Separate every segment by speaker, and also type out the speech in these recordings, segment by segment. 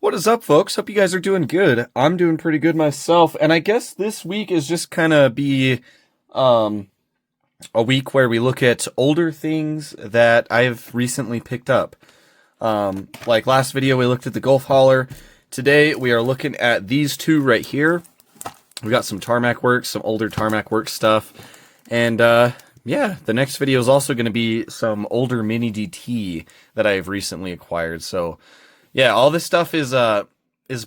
Speaker 1: What is up, folks? Hope you guys are doing good. I'm doing pretty good myself, and I guess this week is just kind of be um, a week where we look at older things that I've recently picked up. Like last video, we looked at the Golf Hauler. Today, we are looking at these two right here. We got some Tarmac Works, some older Tarmac Works stuff, and yeah, the next video is also going to be some older Mini DT that I've recently acquired. So yeah, all this stuff is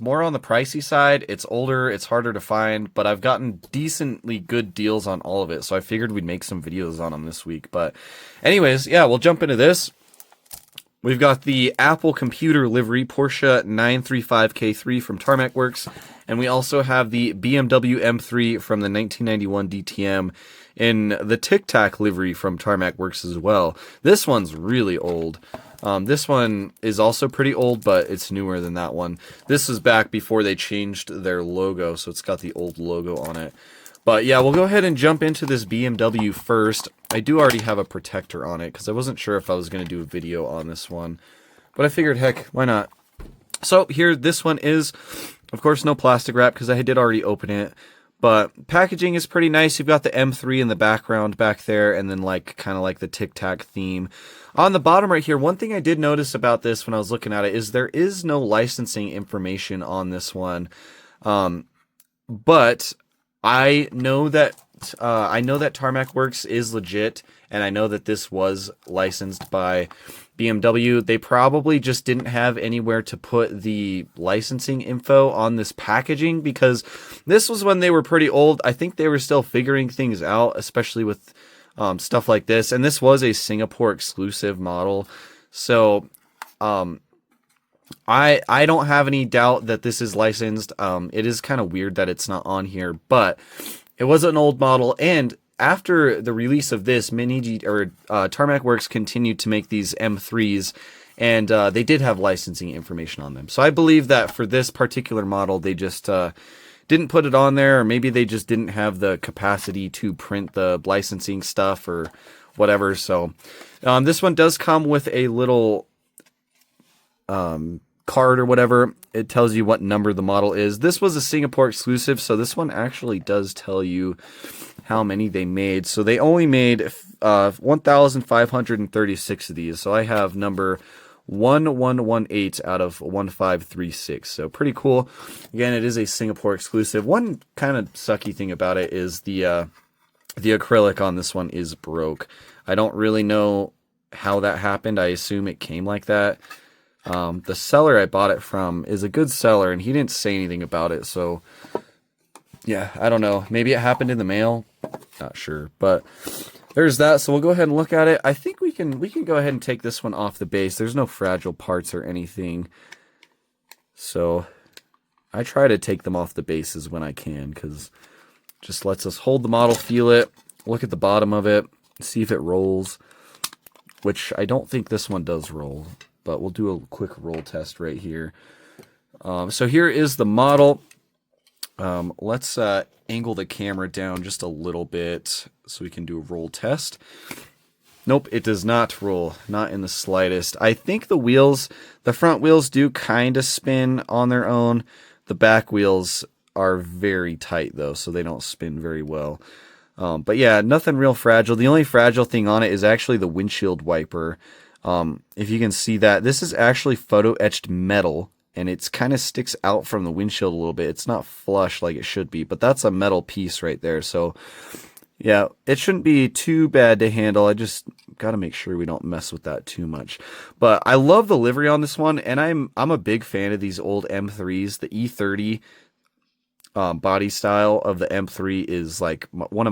Speaker 1: more on the pricey side. It's older, it's harder to find, but I've gotten decently good deals on all of it. So I figured we'd make some videos on them this week. But anyways, yeah, we'll jump into this. We've got the Apple computer livery Porsche 935K3 from Tarmac Works, and we also have the BMW M3 from the 1991 DTM in the Tic Tac livery from Tarmac Works as well. This one's really old. This one is also pretty old, but it's newer than that one. This is back before they changed their logo, so it's got the old logo on it. But yeah, we'll go ahead and jump into this BMW first. I do already have a protector on it, because I wasn't sure if I was going to do a video on this one. But I figured, heck, why not? So here, this one is, of course, no plastic wrap, because I did already open it. But packaging is pretty nice. You've got the M3 in the background back there, and then like kind of like the Tic Tac theme. On the bottom right here, one thing I did notice about this when I was looking at it is there is no licensing information on this one. But I know that Tarmac Works is legit, and I know that this was licensed by BMW. They probably just didn't have anywhere to put the licensing info on this packaging, because this was when they were pretty old. I think they were still figuring things out, especially with stuff like this. And this was a Singapore exclusive model. So I don't have any doubt that this is licensed. It is kind of weird that it's not on here, but it was an old model. And after the release of this, Tarmac Works continued to make these M3s, and they did have licensing information on them. So I believe that for this particular model, they just didn't put it on there, or maybe they just didn't have the capacity to print the licensing stuff or whatever. So this one does come with a little card or whatever. It tells you what number the model is. This was a Singapore exclusive, so this one actually does tell you how many they made. So they only made 1,536 of these. So I have number 1118 out of 1536. So pretty cool. Again, it is a Singapore exclusive. One kind of sucky thing about it is the acrylic on this one is broke. I don't really know how that happened. I assume it came like that. The seller I bought it from is a good seller, and he didn't say anything about it. So yeah, I don't know. Maybe it happened in the mail. Not sure, but there's that. So we'll go ahead and look at it. I think we can go ahead and take this one off the base. There's no fragile parts or anything. So I try to take them off the bases when I can, because it just lets us hold the model, feel it, look at the bottom of it, see if it rolls, which I don't think this one does roll, but we'll do a quick roll test right here. So here is the model. Let's angle the camera down just a little bit so we can do a roll test. Nope, it does not roll, not in the slightest. I think the front wheels do kind of spin on their own. The back wheels are very tight though, so they don't spin very well. But yeah, nothing real fragile. The only fragile thing on it is actually the windshield wiper. If you can see that, this is actually photo etched metal, and it's kind of sticks out from the windshield a little bit. It's not flush like it should be, but that's a metal piece right there. So yeah, it shouldn't be too bad to handle. I just got to make sure we don't mess with that too much. But I love the livery on this one, and I'm a big fan of these old M3s. The E30 body style of the M3 is like one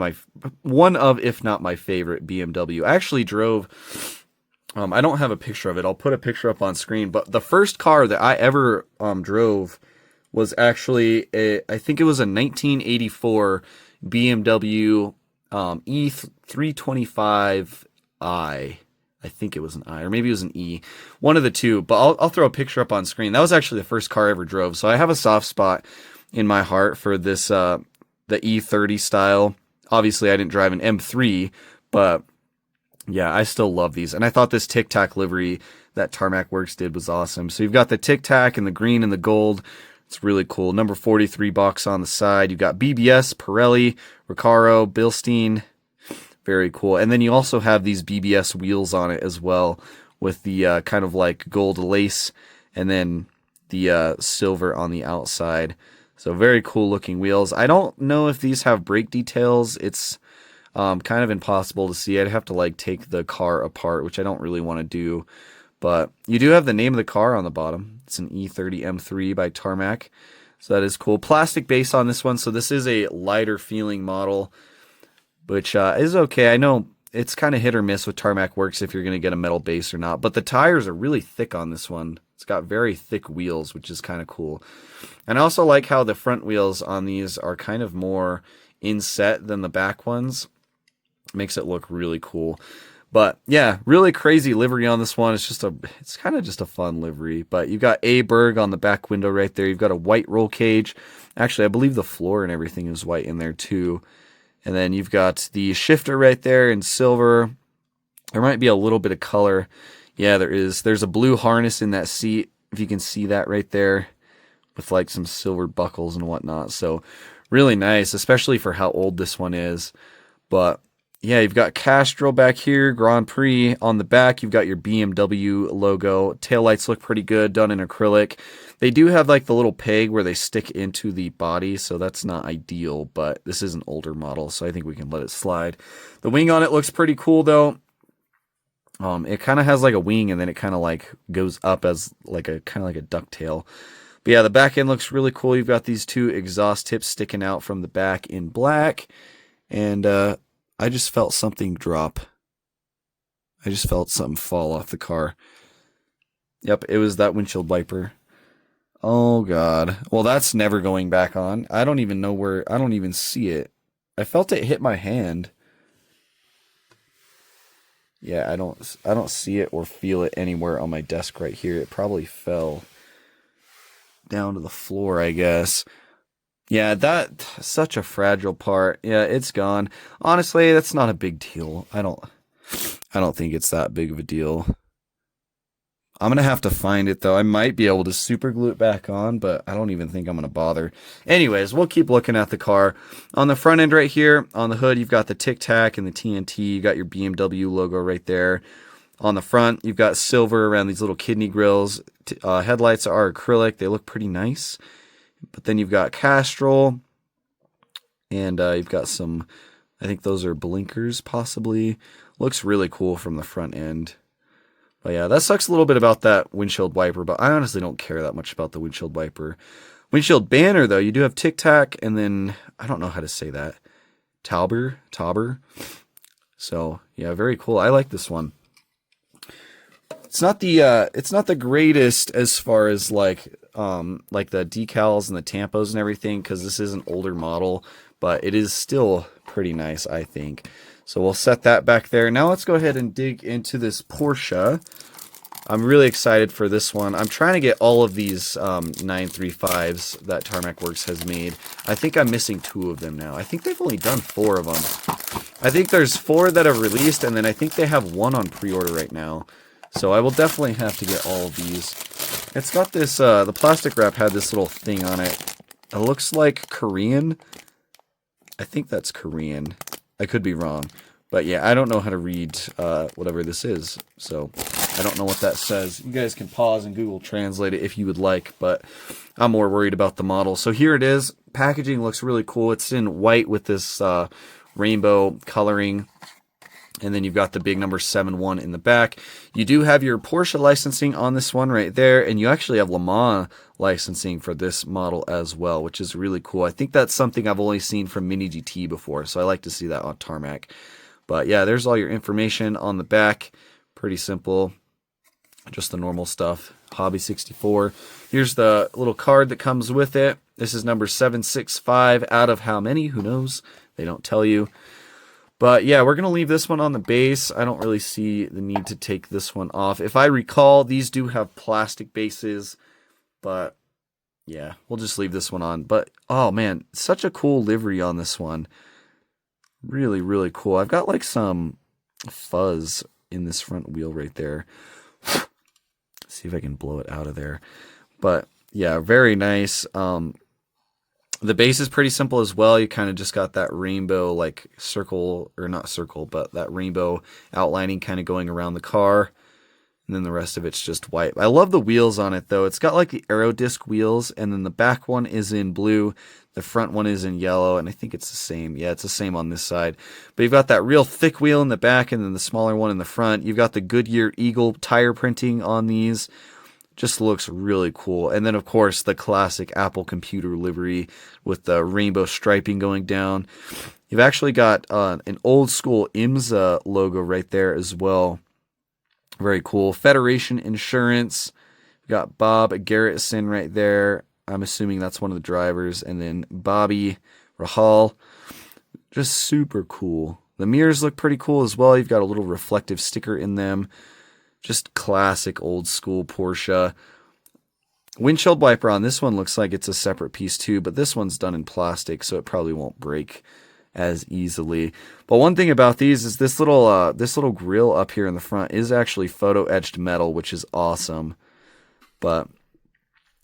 Speaker 1: of if not my favorite BMW. I actually drove. I don't have a picture of it. I'll put a picture up on screen. But the first car that I ever drove was actually I think it was a 1984 BMW E325i. I think it was an I, or maybe it was an E. One of the two. But I'll throw a picture up on screen. That was actually the first car I ever drove. So I have a soft spot in my heart for this the E30 style. Obviously, I didn't drive an M3, but Yeah, I still love these. And I thought this Tic Tac livery that Tarmac Works did was awesome. So you've got the Tic Tac and the green and the gold. It's really cool. Number 43 box on the side. You've got BBS, Pirelli, Recaro, Bilstein. Very cool. And then you also have these BBS wheels on it as well with the kind of like gold lace and then the silver on the outside. So very cool looking wheels. I don't know if these have brake details. It's kind of impossible to see. I'd have to like take the car apart, which I don't really want to do. But you do have the name of the car on the bottom. It's an E30 M3 by Tarmac. So that is cool. Plastic base on this one. So this is a lighter feeling model, which is okay. I know it's kind of hit or miss with Tarmac Works if you're going to get a metal base or not. But the tires are really thick on this one. It's got very thick wheels, which is kind of cool. And I also like how the front wheels on these are kind of more inset than the back ones. Makes it look really cool. But yeah, really crazy livery on this one. It's kind of just a fun livery. But you've got A Berg on the back window right there. You've got a white roll cage. Actually, I believe the floor and everything is white in there too. And then you've got the shifter right there in silver. There might be a little bit of color. Yeah, there is. There's a blue harness in that seat, if you can see that right there, with like some silver buckles and whatnot. So really nice, especially for how old this one is. But yeah, you've got Castrol back here, Grand Prix on the back. You've got your BMW logo. Taillights look pretty good, done in acrylic. They do have like the little peg where they stick into the body, so that's not ideal, but this is an older model, so I think we can let it slide. The wing on it looks pretty cool though. It kind of has like a wing and then it kind of like goes up as like a kind of like a ducktail. But yeah, the back end looks really cool. You've got these two exhaust tips sticking out from the back in black, and I just felt something drop. I just felt something fall off the car. Yep, it was that windshield wiper. Oh god. Well, that's never going back on. I don't even know where. I don't even see it. I felt it hit my hand. Yeah, I don't see it or feel it anywhere on my desk right here. It probably fell down to the floor, I guess. Yeah, that's such a fragile part. Yeah, it's gone. Honestly, that's not a big deal. I don't think it's that big of a deal. I'm gonna have to find it though. I might be able to super glue it back on, but I don't even think I'm gonna bother. Anyways, we'll keep looking at the car. On the front end right here, on the hood, you've got the Tic Tac and the TNT. You got your BMW logo right there. On the front, you've got silver around these little kidney grills. Headlights are acrylic. They look pretty nice. But then you've got Castrol, and you've got some, I think those are blinkers possibly. Looks really cool from the front end. But yeah, that sucks a little bit about that windshield wiper, but I honestly don't care that much about the windshield wiper. Windshield banner, though, you do have Tic Tac, and then, I don't know how to say that, Tauber. So, yeah, very cool. I like this one. It's not the greatest as far as like the decals and the tampos and everything, because this is an older model, but it is still pretty nice, I think. So we'll set that back there. Now let's go ahead and dig into this Porsche. I'm really excited for this one. I'm trying to get all of these 935s that Tarmac Works has made. I think I'm missing 2 of them now. I think they've only done 4 of them. I think there's 4 that have released, and then I think they have 1 on pre-order right now. So I will definitely have to get all of these. It's got this, the plastic wrap had this little thing on it. It looks like Korean. I think that's Korean. I could be wrong. But yeah, I don't know how to read whatever this is. So I don't know what that says. You guys can pause and Google Translate it if you would like, but I'm more worried about the model. So here it is. Packaging looks really cool. It's in white with this rainbow coloring. And then you've got the big number 71 in the back. You do have your Porsche licensing on this one right there. And you actually have Le Mans licensing for this model as well, which is really cool. I think that's something I've only seen from Mini GT before. So I like to see that on Tarmac. But yeah, there's all your information on the back. Pretty simple. Just the normal stuff. Hobby 64. Here's the little card that comes with it. This is number 765 out of how many? Who knows? They don't tell you. But yeah, we're going to leave this one on the base. I don't really see the need to take this one off. If I recall, these do have plastic bases. But yeah, we'll just leave this one on. But oh man, such a cool livery on this one. Really, really cool. I've got like some fuzz in this front wheel right there. See if I can blow it out of there. But yeah, very nice. The base is pretty simple as well. You kind of just got that rainbow, like circle, or not circle, but that rainbow outlining kind of going around the car. And then the rest of it's just white. I love the wheels on it, though. It's got like the aero disc wheels, and then the back one is in blue. The front one is in yellow, and I think it's the same. Yeah, it's the same on this side. But you've got that real thick wheel in the back, and then the smaller one in the front. You've got the Goodyear Eagle tire printing on these. Just looks really cool. And then, of course, the classic Apple computer livery with the rainbow striping going down. You've actually got an old school IMSA logo right there as well. Very cool. Federation Insurance. We've got Bob Garrettson right there. I'm assuming that's one of the drivers. And then Bobby Rahal. Just super cool. The mirrors look pretty cool as well. You've got a little reflective sticker in them. Just classic old school Porsche. Windshield wiper on this one looks like it's a separate piece too, but this one's done in plastic, so it probably won't break as easily. But one thing about these is this little grill up here in the front is actually photo etched metal, which is awesome. But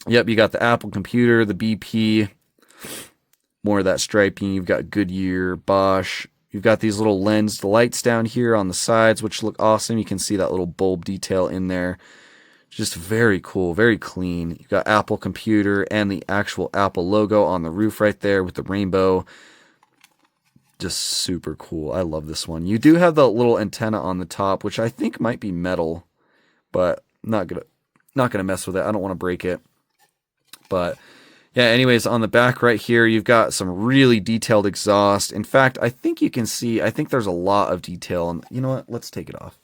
Speaker 1: yep, you got the Apple computer, the BP, more of that striping. You've got Goodyear, Bosch. You've got these little lensed lights down here on the sides, which look awesome. You can see that little bulb detail in there. Just very cool, very clean. You've got Apple computer and the actual Apple logo on the roof right there with the rainbow. Just super cool. I love this one. You do have the little antenna on the top, which I think might be metal, but not gonna mess with it. I don't want to break it. But yeah, anyways, on the back right here, you've got some really detailed exhaust. In fact, I think you can see, I think there's a lot of detail. And you know what? Let's take it off.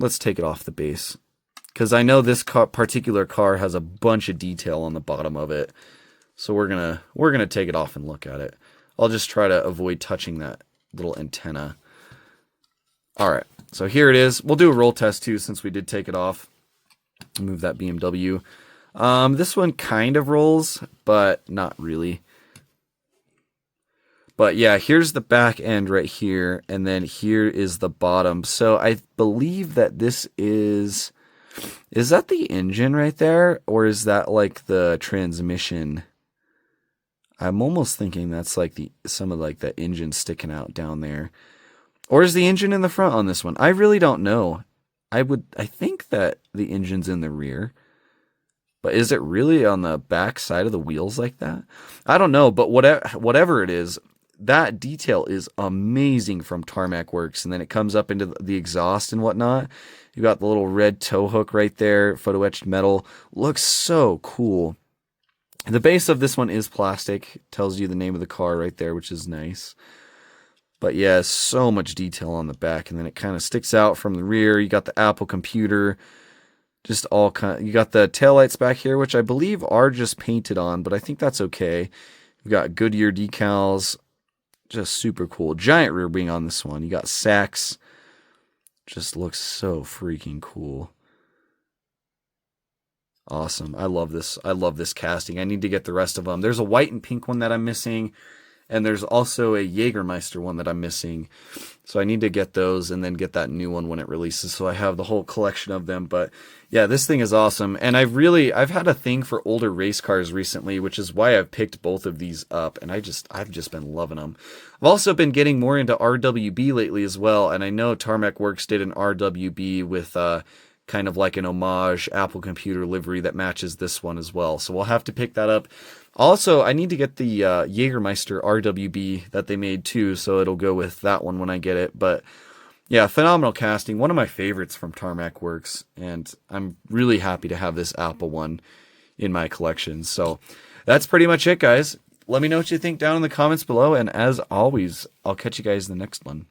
Speaker 1: Let's take it off the base. Because I know this particular car has a bunch of detail on the bottom of it. So we're gonna take it off and look at it. I'll just try to avoid touching that little antenna. All right, so here it is. We'll do a roll test too, since we did take it off. Move that BMW. This one kind of rolls, but not really. But yeah, here's the back end right here, and then here is the bottom. So I believe that this is that the engine right there, or is that like the transmission? I'm almost thinking that's like some of like the engine sticking out down there. Or is the engine in the front on this one? I really don't know. I think that the engine's in the rear. But is it really on the back side of the wheels like that? I don't know, but whatever it is, that detail is amazing from Tarmac Works. And then it comes up into the exhaust and whatnot. You got the little red tow hook right there, photo etched metal. Looks so cool. The base of this one is plastic. Tells you the name of the car right there, which is nice. But yeah, so much detail on the back. And then it kind of sticks out from the rear. You got the Apple computer. Just all kind. You got the taillights back here, which I believe are just painted on, but I think that's okay. You've got Goodyear decals. Just super cool. Giant rear wing on this one. You got sacks. Just looks so freaking cool. Awesome. I love this. I love this casting. I need to get the rest of them. There's a white and pink one that I'm missing. And there's also a Jägermeister one that I'm missing. So I need to get those and then get that new one when it releases. So I have the whole collection of them. But yeah, this thing is awesome. And I've had a thing for older race cars recently, which is why I've picked both of these up. And I've just been loving them. I've also been getting more into RWB lately as well. And I know Tarmac Works did an RWB with kind of like an homage Apple computer livery that matches this one as well. So we'll have to pick that up. Also, I need to get the Jägermeister RWB that they made too, so it'll go with that one when I get it. But yeah, phenomenal casting. One of my favorites from Tarmac Works, and I'm really happy to have this Apple one in my collection. So that's pretty much it, guys. Let me know what you think down in the comments below, and as always, I'll catch you guys in the next one.